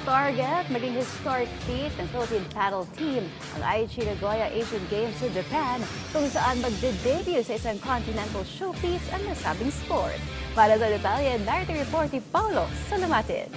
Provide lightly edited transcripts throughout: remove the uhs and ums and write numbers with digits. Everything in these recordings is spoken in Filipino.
target maging historic feat ng Philippine paddle team ang Aichi Nagoya Asian Games sa Japan kung saan magde-debut sa isang continental showpiece ang nasabing sport. Para sa detalye, narito report ni Paulo Salamatin.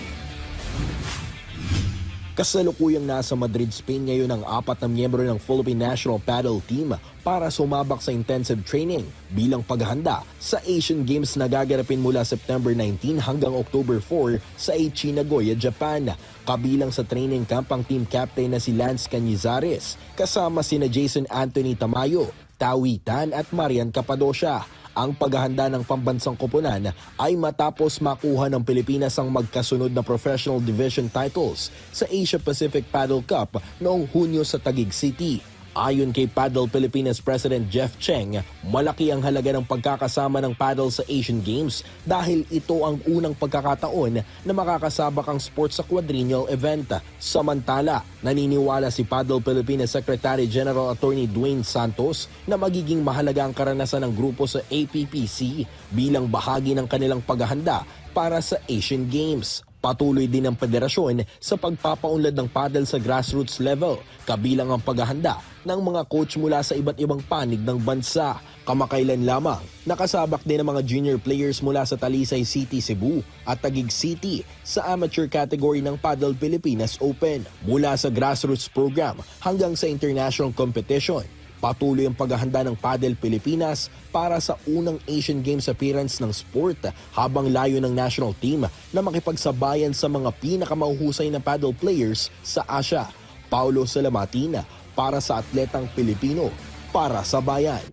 Kasalukuyang nasa Madrid, Spain ngayon ang 4 na miyembro ng Philippine National Paddle Team para sumabak sa intensive training bilang paghahanda sa Asian Games na gaganapin mula September 19 hanggang October 4 sa Aichi, Nagoya, Japan. Kabilang sa training camp ang team captain na si Lance Cañizares, kasama sina Jason Anthony Tamayo, Tawi Tan at Marian Capadocia. Ang paghahanda ng pambansang koponan ay matapos makuha ng Pilipinas ang magkasunod na professional division titles sa Asia Pacific Paddle Cup noong Hunyo sa Taguig City. Ayon kay Paddle Pilipinas President Jeff Cheng, malaki ang halaga ng pagkakasama ng paddle sa Asian Games dahil ito ang unang pagkakataon na makakasabak ang sport sa quadrennial event. Samantala, naniniwala si Paddle Pilipinas Secretary General Attorney Dwayne Santos na magiging mahalaga ang karanasan ng grupo sa APPC bilang bahagi ng kanilang paghahanda para sa Asian Games. Patuloy din ang federasyon sa pagpapaunlad ng paddle sa grassroots level, kabilang ang paghahanda ng mga coach mula sa iba't ibang panig ng bansa. Kamakailan lamang, nakasabak din ang mga junior players mula sa Talisay City, Cebu at Taguig City sa amateur category ng Paddle Pilipinas Open. Mula sa grassroots program hanggang sa international competition, patuloy ang paghahanda ng Paddle Pilipinas para sa unang Asian Games appearance ng sport habang layo ng national team na makipagsabayan sa mga pinakamahuhusay na paddle players sa Asia. Paulo Salamatin para sa Atletang Pilipino, para sa Bayan.